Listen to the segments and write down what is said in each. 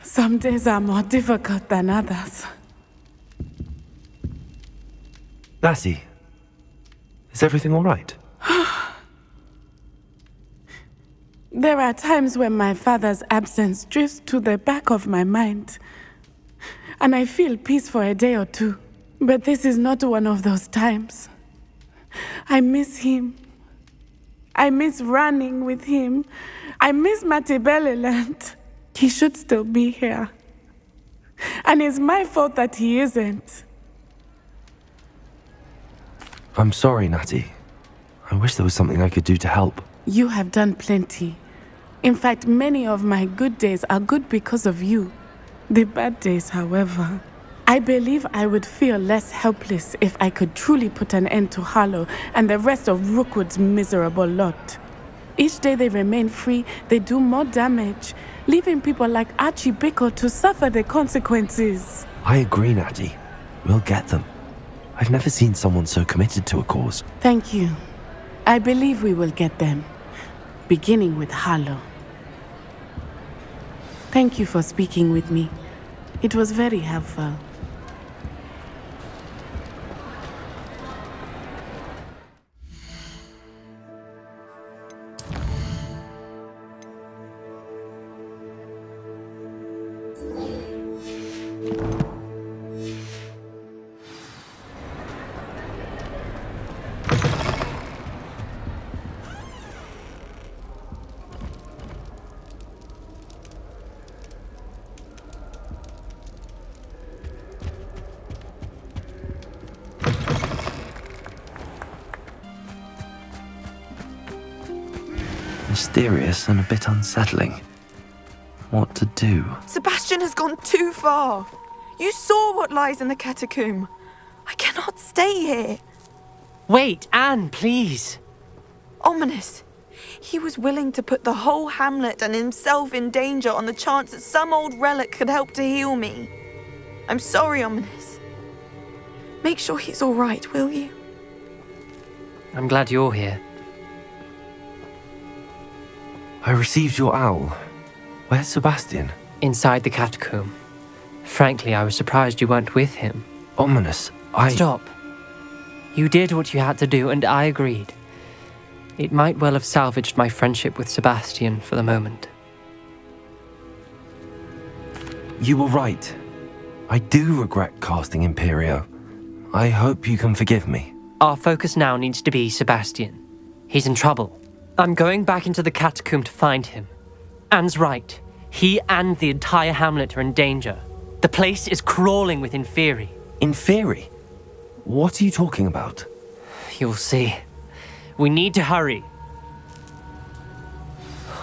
Some days are more difficult than others. Lassie, is everything all right? There are times when my father's absence drifts to the back of my mind, and I feel peace for a day or two. But this is not one of those times. I miss him. I miss running with him. I miss Matebeleland. He should still be here. And it's my fault that he isn't. I'm sorry, Natty. I wish there was something I could do to help. You have done plenty. In fact, many of my good days are good because of you. The bad days, however, I believe I would feel less helpless if I could truly put an end to Harlow and the rest of Rookwood's miserable lot. Each day they remain free, they do more damage, leaving people like Archie Bickle to suffer the consequences. I agree, Natty. We'll get them. I've never seen someone so committed to a cause. Thank you. I believe we will get them, beginning with Harlow. Thank you for speaking with me. It was very helpful. Mysterious and a bit unsettling. What to do? Sebastian has gone too far. You saw what lies in the catacomb. I cannot stay here. Wait, Anne, please. Ominous. He was willing to put the whole hamlet and himself in danger on the chance that some old relic could help to heal me. I'm sorry, Ominous. Make sure he's all right, will you? I'm glad you're here. I received your owl. Where's Sebastian? Inside the catacomb. Frankly, I was surprised you weren't with him. Ominous, Stop. You did what you had to do, and I agreed. It might well have salvaged my friendship with Sebastian for the moment. You were right. I do regret casting Imperio. I hope you can forgive me. Our focus now needs to be Sebastian. He's in trouble. I'm going back into the catacomb to find him. Anne's right. He and the entire hamlet are in danger. The place is crawling with Inferi. Inferi? What are you talking about? You'll see. We need to hurry.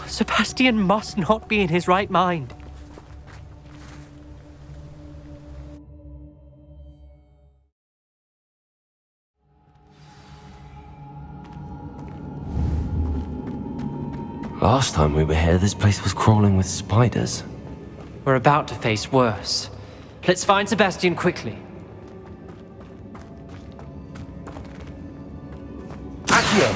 Sebastian must not be in his right mind. Last time we were here, this place was crawling with spiders. We're about to face worse. Let's find Sebastian quickly. Accio!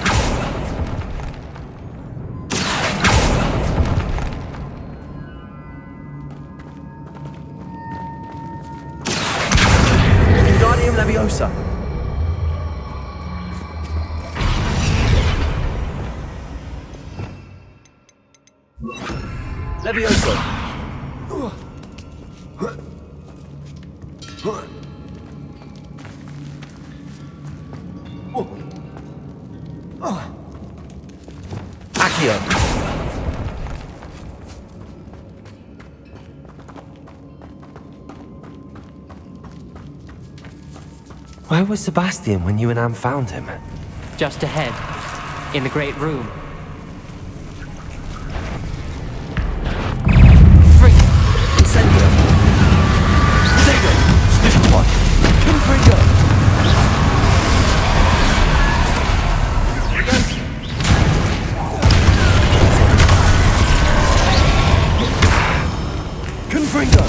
Wingardium Leviosa! Leviosa! Accio! Where was Sebastian when you and Anne found him? Just ahead, in the Great Room. Incendio! Zego! Stupid one! Confringo! Confringo!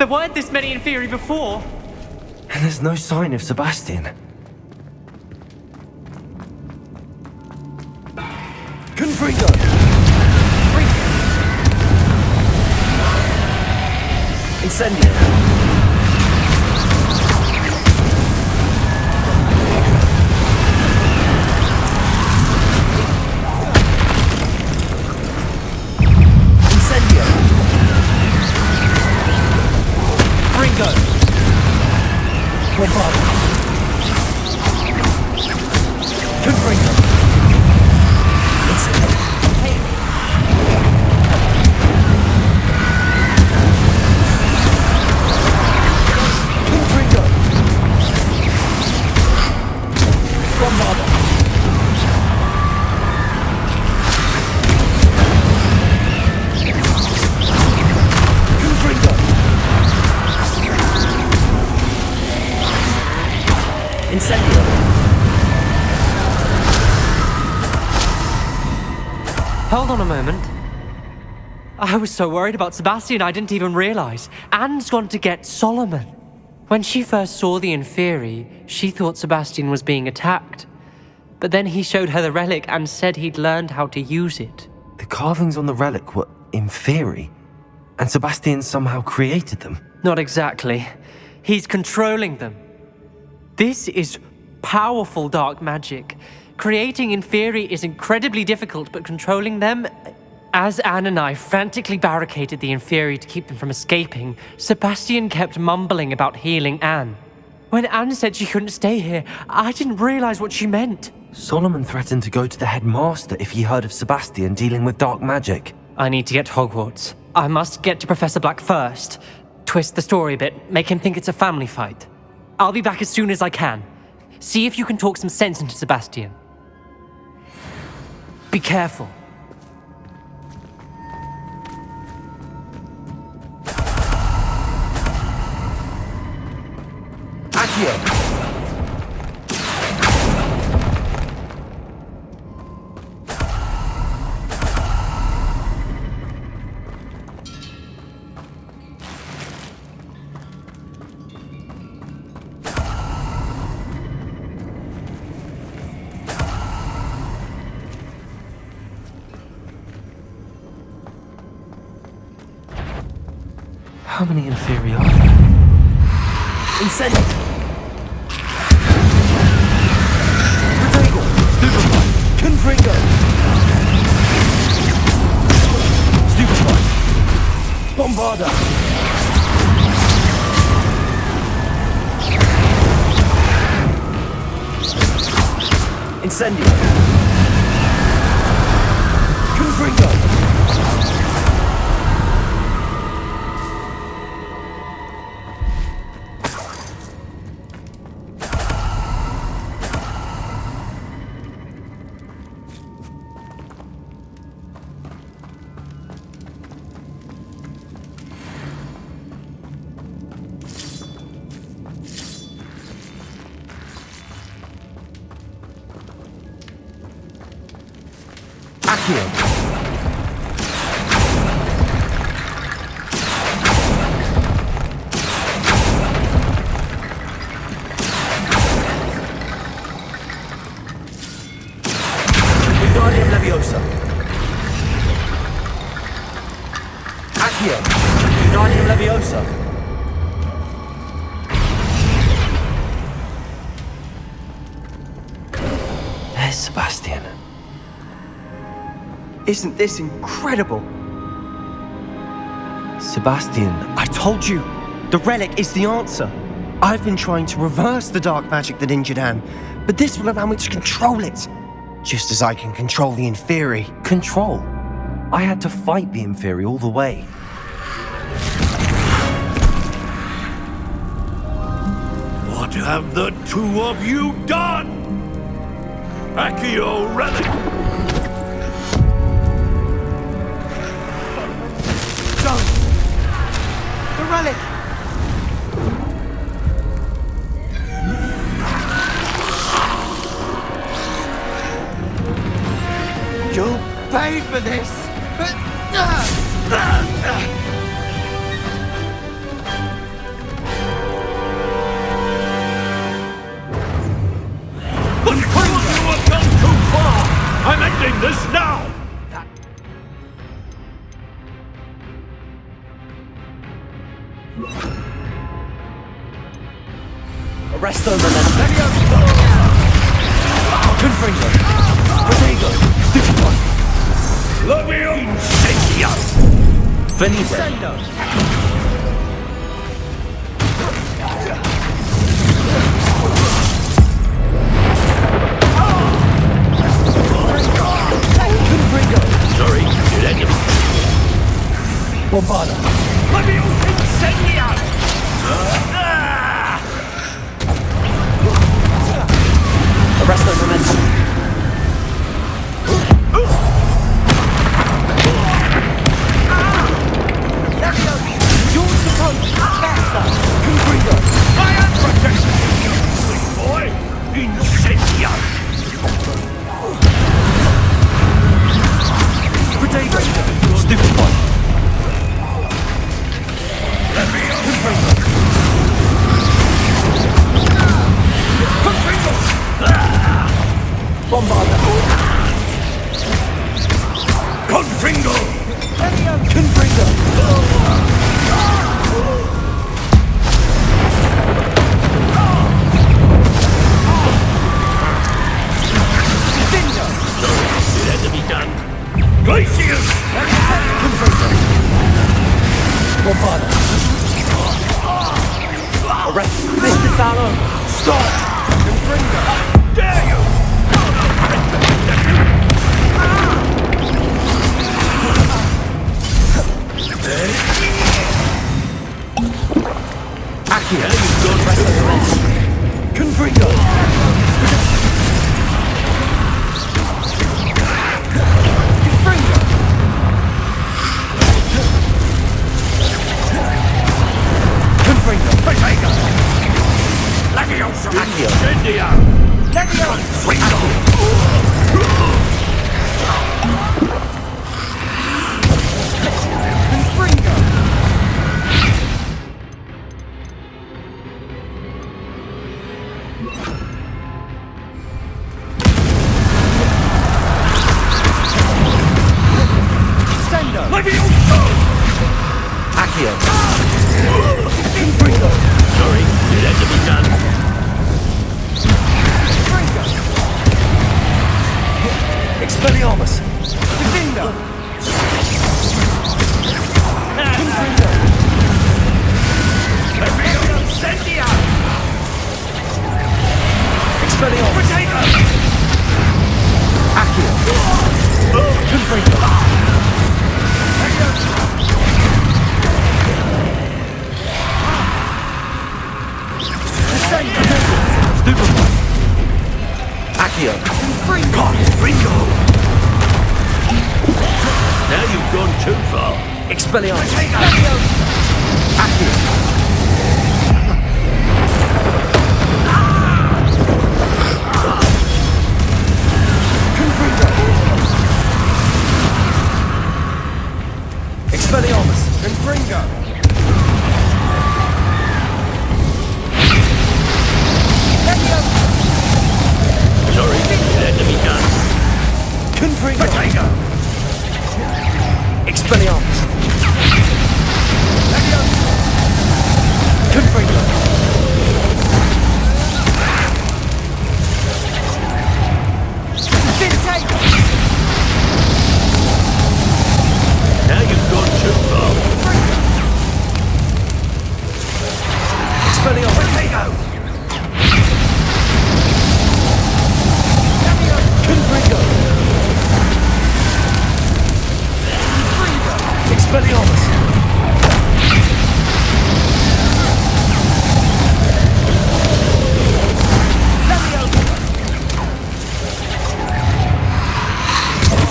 There weren't this many Inferi before. And there's no sign of Sebastian. Confringo! Incendio! Incendio! Ringo! Bombard! Confringo! Incendio! Confringo! Bombarda! Confringo! Incendio! Hold on a moment. I was so worried about Sebastian I didn't even realize. Anne's gone to get Solomon. When she first saw the Inferi, she thought Sebastian was being attacked. But then he showed her the relic and said he'd learned how to use it. The carvings on the relic were Inferi, and Sebastian somehow created them. Not exactly. He's controlling them. This is powerful dark magic. Creating Inferi is incredibly difficult, but controlling them... As Anne and I frantically barricaded the Inferi to keep them from escaping, Sebastian kept mumbling about healing Anne. When Anne said she couldn't stay here, I didn't realize what she meant. Solomon threatened to go to the headmaster if he heard of Sebastian dealing with dark magic. I need to get to Hogwarts. I must get to Professor Black first. Twist the story a bit, make him think it's a family fight. I'll be back as soon as I can. See if you can talk some sense into Sebastian. Be careful. Accio! How many Inferi are there? Incendio! Protego! Stupefy! Confringo! Stupefy! Bombarda! Incendio! Confringo! Accio! Wingardium Leviosa! Accio! Wingardium Leviosa! There's Sebastian. Isn't this incredible? Sebastian, I told you! The relic is the answer! I've been trying to reverse the dark magic that injured Anne, but this will allow me to control it! Just as I can control the Inferi. control. I had to fight the Inferi all the way. What have the two of you done? Accio relic! Don't! The relic! You'll pay for this! ending this now! Arrest Overland. Confringo. Protego. Stupefy. Lavio Incendio! Finito. Sorry, your enemy. Bombada. Lavio Incendio! Arrest Overland. Fire protection! Sweet boy! Incendio! Protego. Stupefy. Bombada. Confringo! Confringo. Did enemy done? Glacius! Bombada. Arrest Mr. Sallow. Stop. Confringo. Dare you! Accio. You've gone Confringo. Protego! Leviosa! Accio. Incendio! Confringo! Leviosa! Accio. Sorry, did enemy done? Expelliarmus. Defendo. Levio Incendio! Expelliarmus. Protego! Accio. Confringo. Stupefy. Accio. Confringo! Now you've gone too far. Expelliarmus. Protego! Accio. Confringo. Expelliarmus. Confringo. Sorry, did enemy done? Confringo. Protego! Expelliarmus. Confringo. Now you've gone too far. Expelliarmus. Protego! Confringo. Expelliarmus.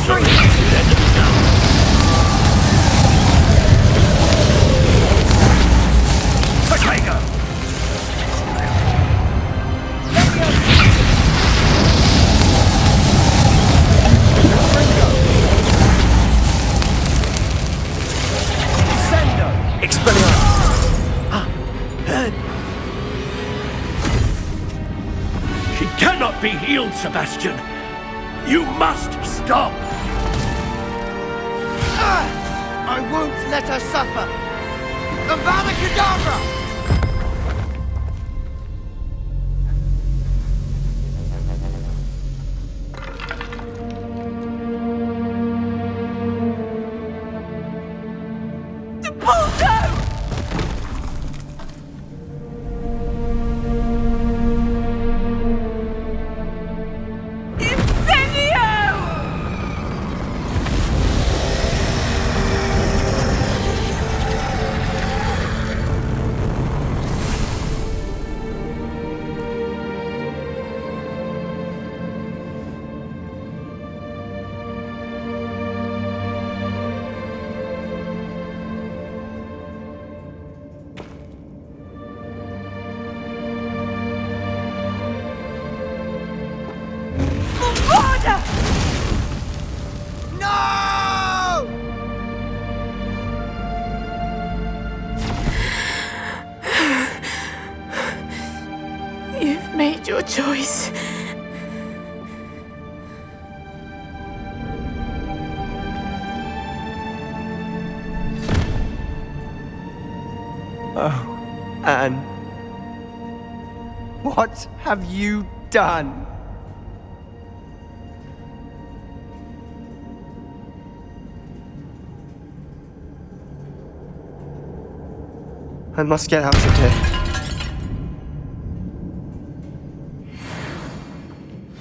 Sorry, did enemy done? Protego! She cannot be healed, Sebastian. You must stop! I won't let her suffer! AVADA KEDAVRA! You've made your choice. Oh, Anne. What have you done? I must get out of here.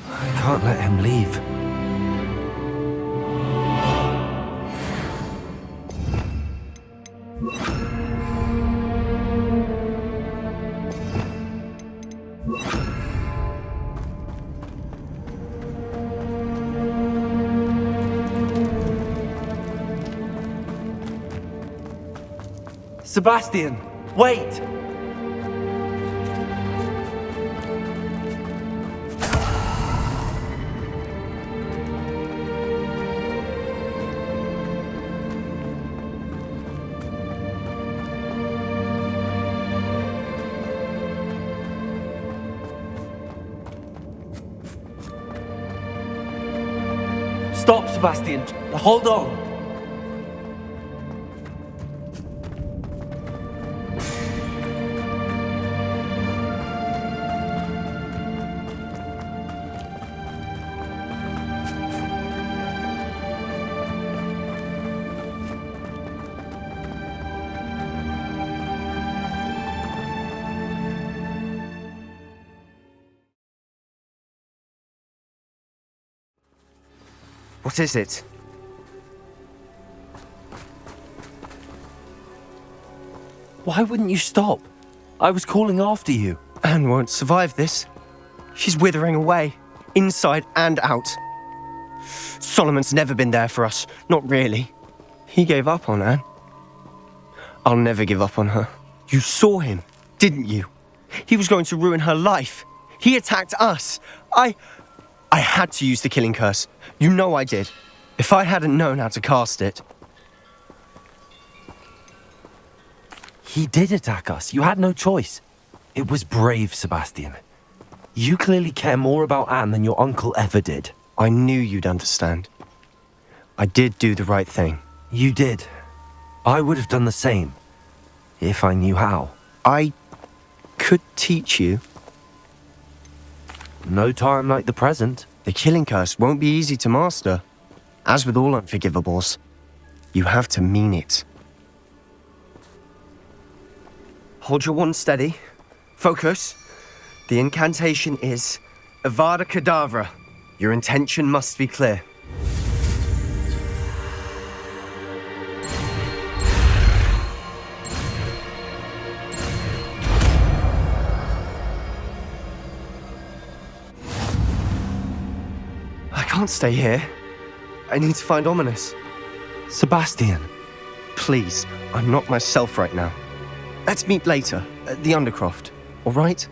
I can't let him leave. Sebastian, wait! Stop, Sebastian. Hold on. What is it? Why wouldn't you stop? I was calling after you. Anne won't survive this. She's withering away, inside and out. Solomon's never been there for us, not really. He gave up on Anne. I'll never give up on her. You saw him, didn't you? He was going to ruin her life. He attacked us. I had to use the killing curse. You know I did. If I hadn't known how to cast it... He did attack us. You had no choice. It was brave, Sebastian. You clearly care more about Anne than your uncle ever did. I knew you'd understand. I did do the right thing. You did. I would have done the same, if I knew how. I could teach you. No time like the present. The killing curse won't be easy to master. As with all unforgivables, you have to mean it. Hold your wand steady. Focus. The incantation is AVADA KEDAVRA. Your intention must be clear. I can't stay here. I need to find Ominous. Sebastian. Please, I'm not myself right now. Let's meet later, at the Undercroft, all right?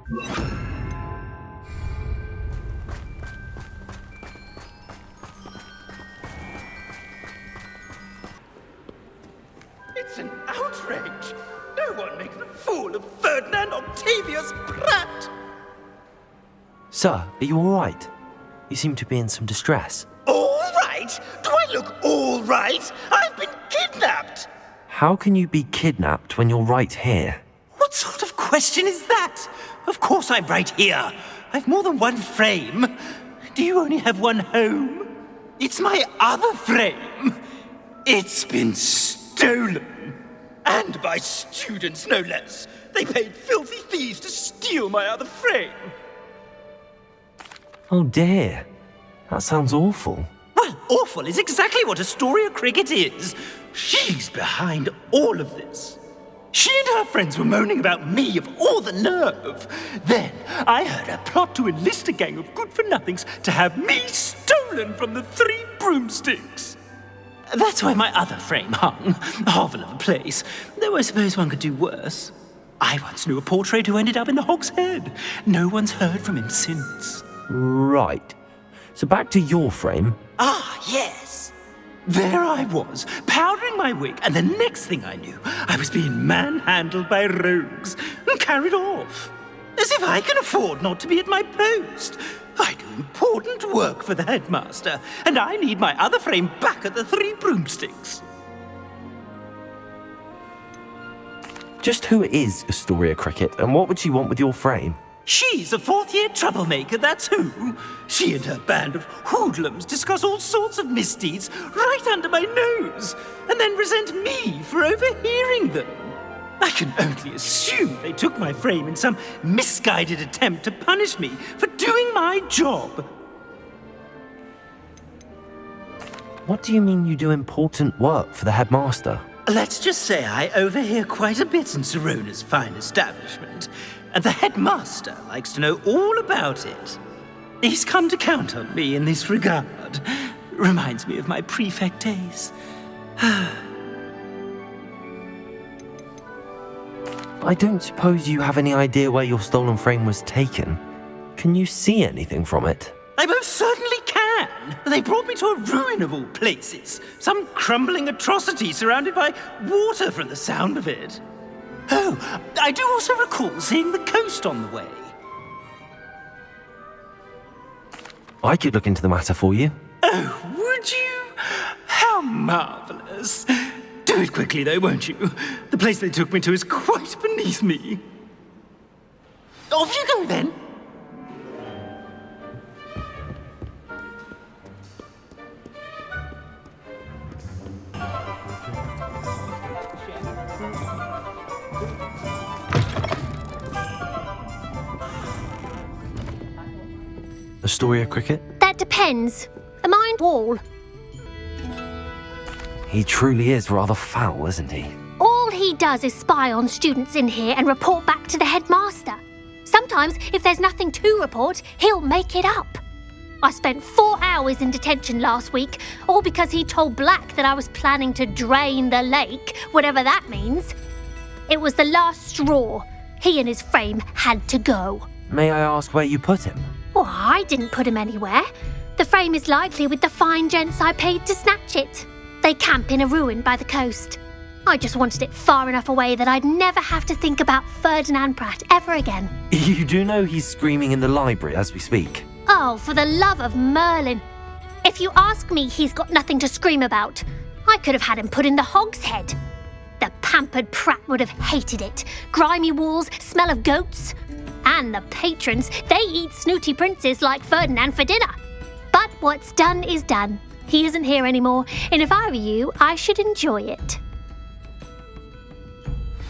It's an outrage! No one makes a fool of Ferdinand Octavius Pratt! Sir, are you all right? You seem to be in some distress. All right? Do I look all right? I've been kidnapped! How can you be kidnapped when you're right here? What sort of question is that? Of course I'm right here. I've more than one frame. Do you only have one home? It's my other frame. It's been stolen. And by students, no less. They paid filthy thieves to steal my other frame. Oh dear. That sounds awful. Well, awful is exactly what Astoria Cricket is. She's behind all of this. She and her friends were moaning about me of all the nerve. Then I heard her plot to enlist a gang of good-for-nothings to have me stolen from the 3 broomsticks. That's where my other frame hung. A hovel of a place. Though I suppose one could do worse. I once knew a portrait who ended up in the Hogshead. No one's heard from him since. Right. So back to your frame. Ah, yes. There I was, powdering my wig, and the next thing I knew, I was being manhandled by rogues and carried off. As if I can afford not to be at my post. I do important work for the headmaster, and I need my other frame back at the 3 broomsticks. Just who is Astoria Cricket, and what would she want with your frame? She's a 4th-year troublemaker, that's who. She and her band of hoodlums discuss all sorts of misdeeds right under my nose, and then resent me for overhearing them. I can only assume they took my frame in some misguided attempt to punish me for doing my job. What do you mean you do important work for the headmaster? Let's just say I overhear quite a bit in Sirona's fine establishment, and the headmaster likes to know all about it. He's come to count on me in this regard. Reminds me of my prefect days. I don't suppose you have any idea where your stolen frame was taken. Can you see anything from it? I most certainly can. They brought me to a ruin of all places. Some crumbling atrocity surrounded by water from the sound of it. Oh, I do also recall seeing the coast on the way. I could look into the matter for you. Oh, would you? How marvelous. Do it quickly, though, won't you? The place they took me to is quite beneath me. Off you go, then. Astoria Cricket? That depends. A mind wall. He truly is rather foul, isn't he? All he does is spy on students in here and report back to the headmaster. Sometimes, if there's nothing to report, he'll make it up. I spent 4 hours in detention last week, all because he told Black that I was planning to drain the lake, whatever that means. It was the last straw. He and his frame had to go. May I ask where you put him? Well, I didn't put him anywhere. The frame is likely with the fine gents I paid to snatch it. They camp in a ruin by the coast. I just wanted it far enough away that I'd never have to think about Ferdinand Pratt ever again. You do know he's screaming in the library as we speak. Oh, for the love of Merlin. If you ask me, he's got nothing to scream about. I could have had him put in the Hogshead. The pampered Pratt would have hated it. Grimy walls, smell of goats. And the patrons, they eat snooty princes like Ferdinand for dinner. But what's done is done. He isn't here anymore, and if I were you, I should enjoy it.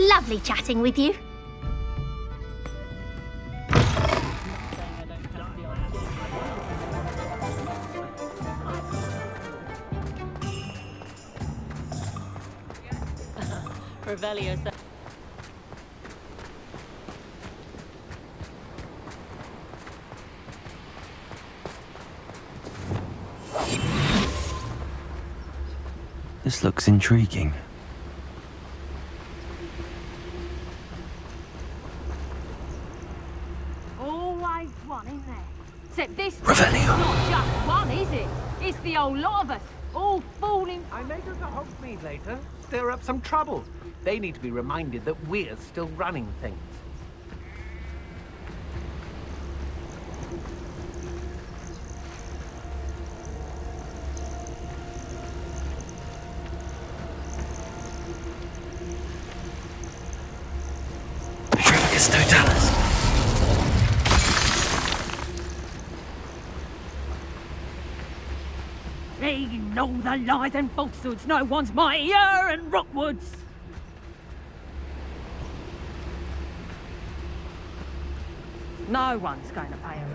Lovely chatting with you. Revelio. This looks intriguing. one, isn't there? Except this Revelio. not just one, is it? It's the whole lot of us, all falling. I may go to Hogsmeade later. Stir up some trouble. They need to be reminded that we're still running things. Privileges totalis. They know the lies and falsehoods. No one's mightier and Rockwoods. No one's going to pay her.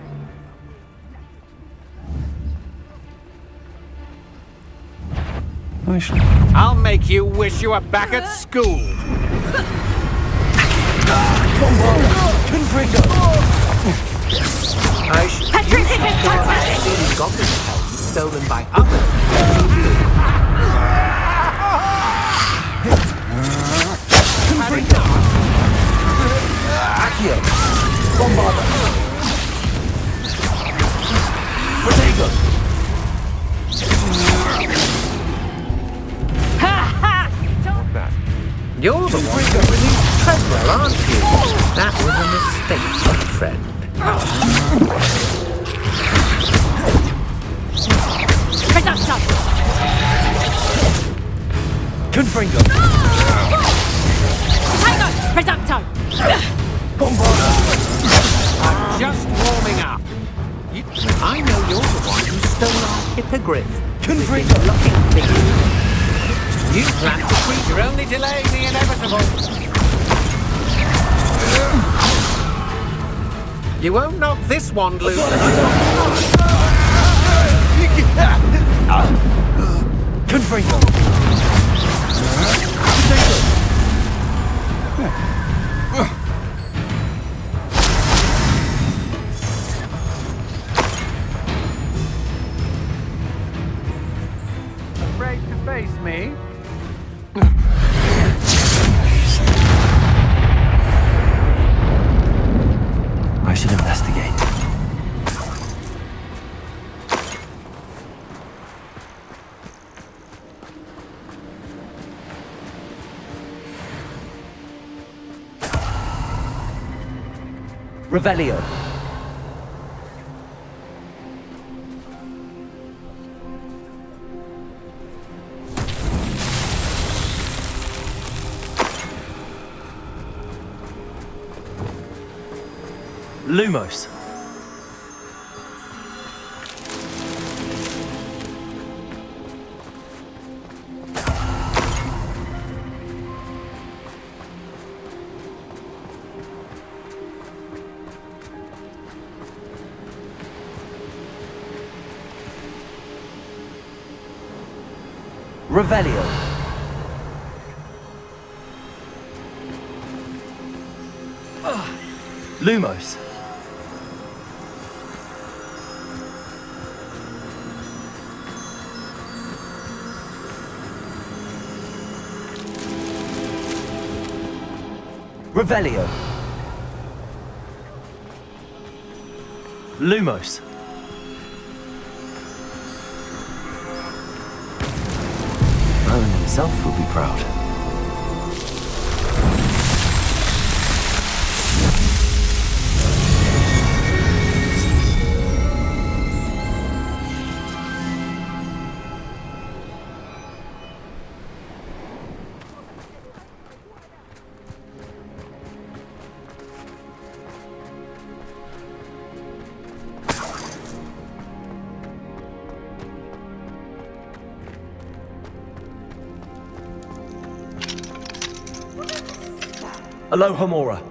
I'll make you wish you were back at school. Goblin stones stolen by others. Accio. Bombarda. Protego. You're the one who released Treadwell, aren't you? That was a mistake, my friend. Reducto! Confringo. Tango! Reducto! Bombarda. I'm just warming up. I know you're the one who stole our hippogriff. Confringo. Looking for you. You plan to treat. You're only delaying the inevitable. You won't knock this wand loose. Confringo. Afraid to face me? I should investigate. Revelio. Lumos. Revelio. Lumos. Revelio. Lumos. Merlin himself will be proud. Aloha Mora.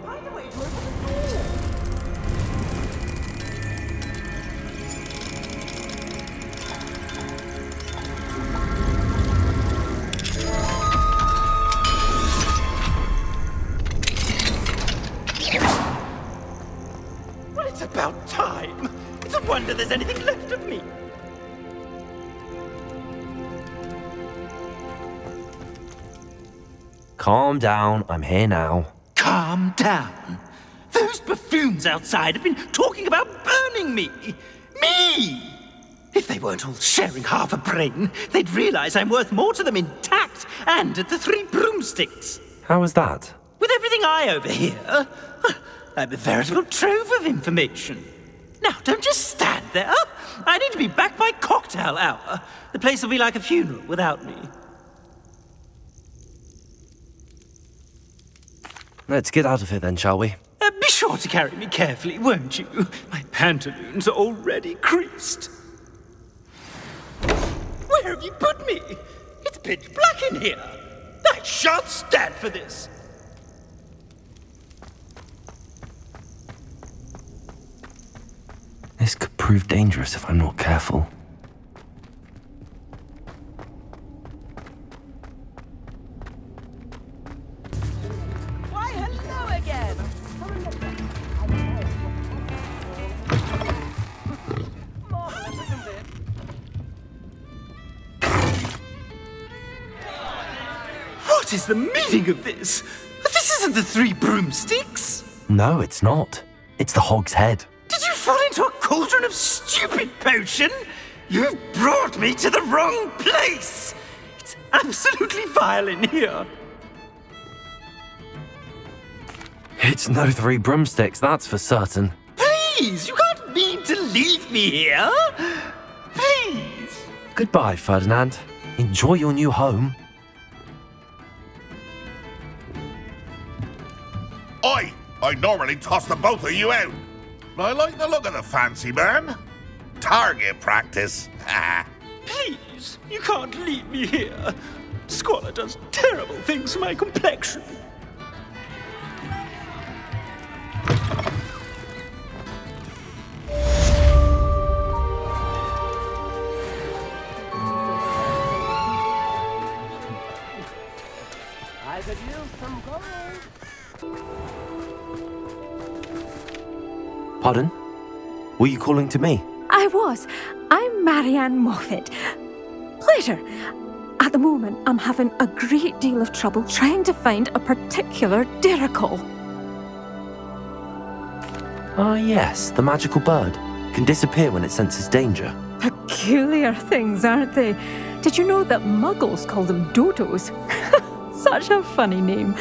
Well, it's about time. It's a wonder there's anything left of me. Calm down, I'm here now. Calm down. Those buffoons outside have been talking about burning me. Me! If they weren't all sharing half a brain, they'd realize I'm worth more to them intact and at the 3 broomsticks. How was that? With everything I overhear, I'm a veritable trove of information. Now, don't just stand there. I need to be back by cocktail hour. The place will be like a funeral without me. Let's get out of here then, shall we? Be sure to carry me carefully, won't you? My pantaloons are already creased. Where have you put me? It's pitch black in here. I shan't stand for this. This could prove dangerous if I'm not careful. Why, hello again! What is the meaning of this? This isn't the 3 broomsticks. No, it's not. It's the Hog's Head. Did you fall into a cauldron of stupid potion? You've brought me to the wrong place! It's absolutely vile in here. It's no 3 broomsticks, that's for certain. Please, you can't mean to leave me here. Please. Goodbye, Ferdinand. Enjoy your new home. I normally toss the both of you out. But I like the look of the fancy man. Target practice. Please, you can't leave me here. Squalor does terrible things to my complexion. I could use some gold. Pardon? Were you calling to me? I was. I'm Marianne Moffat. Pleasure. At the moment, I'm having a great deal of trouble trying to find a particular diricle. Ah, yes, the magical bird. Can disappear when it senses danger. Peculiar things, aren't they? Did you know that muggles call them dodos? Such a funny name.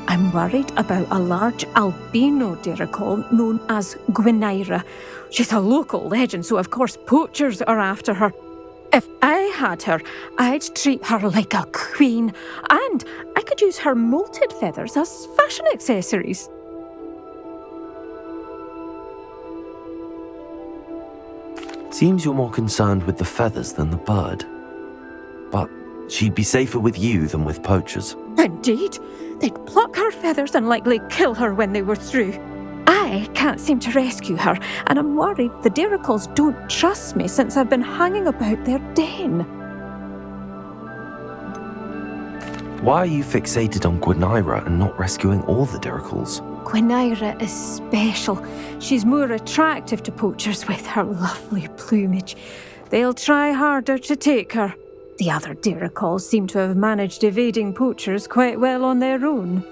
I'm worried about a large albino diricle known as Gwynaira. She's a local legend, so of course poachers are after her. If I had her, I'd treat her like a queen, and I could use her molted feathers as fashion accessories. Seems you're more concerned with the feathers than the bird. But she'd be safer with you than with poachers. Indeed. They'd pluck her feathers and likely kill her when they were through. I can't seem to rescue her, and I'm worried the diricles don't trust me since I've been hanging about their den. Why are you fixated on Gwynaira and not rescuing all the diricles? Gwynaira is special. She's more attractive to poachers with her lovely plumage. They'll try harder to take her. The other diricles seem to have managed evading poachers quite well on their own.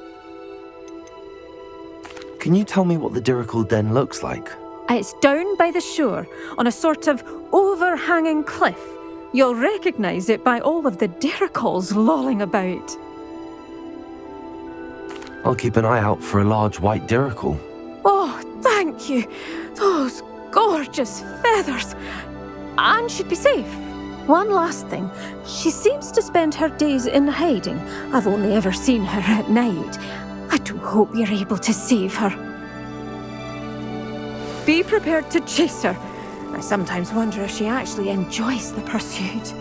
Can you tell me what the diricle den looks like? It's down by the shore, on a sort of overhanging cliff. You'll recognise it by all of the diricles lolling about. I'll keep an eye out for a large white diricle. Oh, thank you. Those gorgeous feathers. And she'd be safe. One last thing. She seems to spend her days in hiding. I've only ever seen her at night. I do hope you're able to save her. Be prepared to chase her. I sometimes wonder if she actually enjoys the pursuit.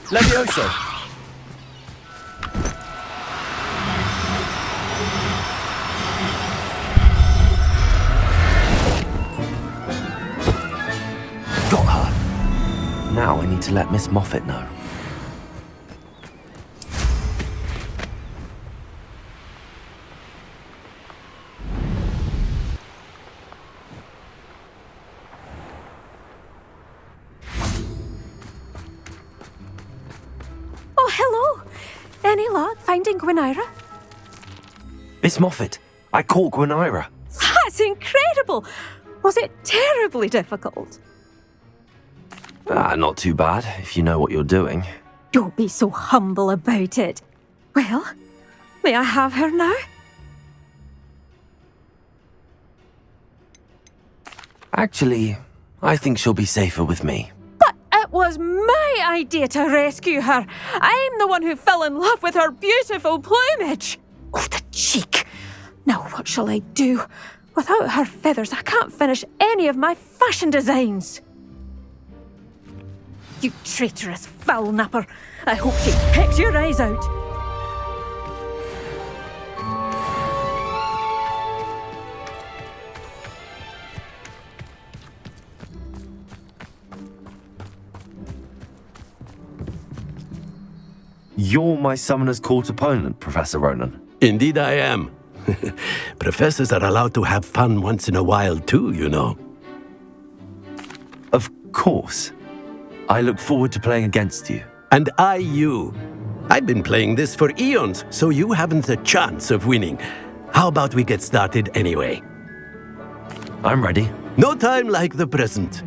Levioso! Got her! Now I need to let Miss Moffat know. Any luck finding Gwynaira? Miss Moffat, I caught Gwynaira. That's incredible! Was it terribly difficult? Not too bad, if you know what you're doing. Don't be so humble about it. Well, may I have her now? Actually, I think she'll be safer with me. But it was my idea to rescue her. I'm the one who fell in love with her beautiful plumage. Oh, the cheek. Now what shall I do? Without her feathers, I can't finish any of my fashion designs. You traitorous foul napper. I hope she pecks your eyes out. You're my Summoner's Court opponent, Professor Ronan. Indeed I am. Professors are allowed to have fun once in a while too, you know. Of course. I look forward to playing against you. And I you. I've been playing this for eons, so you haven't a chance of winning. How about we get started anyway? I'm ready. No time like the present.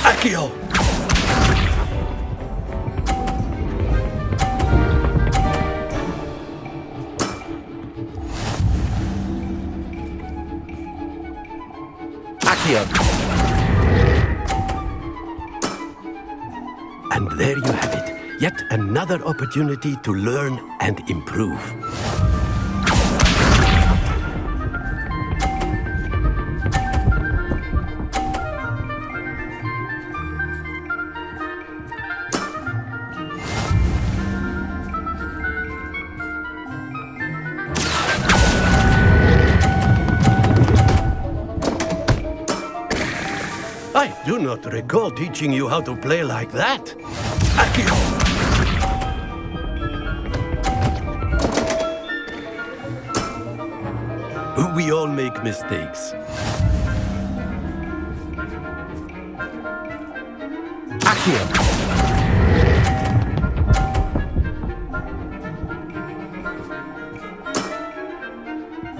Accio! And there you have it. Yet another opportunity to learn and improve. I do not recall teaching you how to play like that. Accio! We all make mistakes. Accio!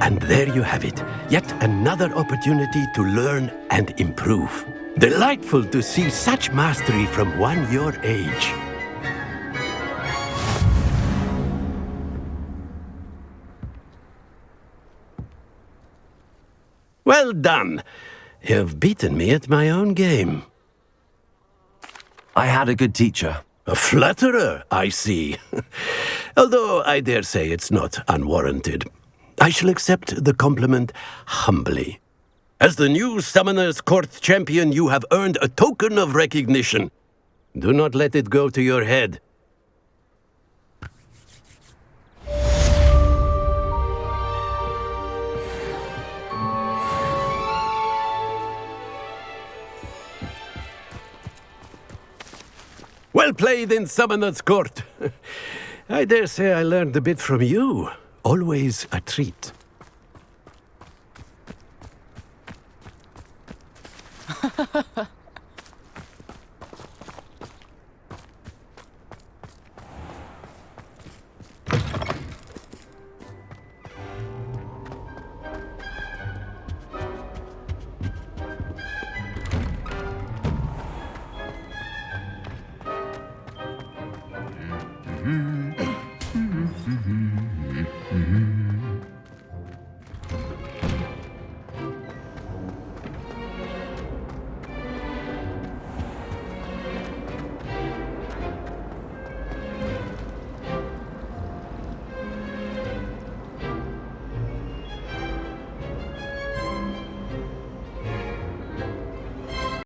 And there you have it. Yet another opportunity to learn and improve. Delightful to see such mastery from one your age. Well done. You've beaten me at my own game. I had a good teacher. A flatterer, I see. Although I dare say it's not unwarranted. I shall accept the compliment humbly. As the new Summoner's Court champion, you have earned a token of recognition. Do not let it go to your head. Well played in Summoner's Court. I dare say I learned a bit from you. Always a treat.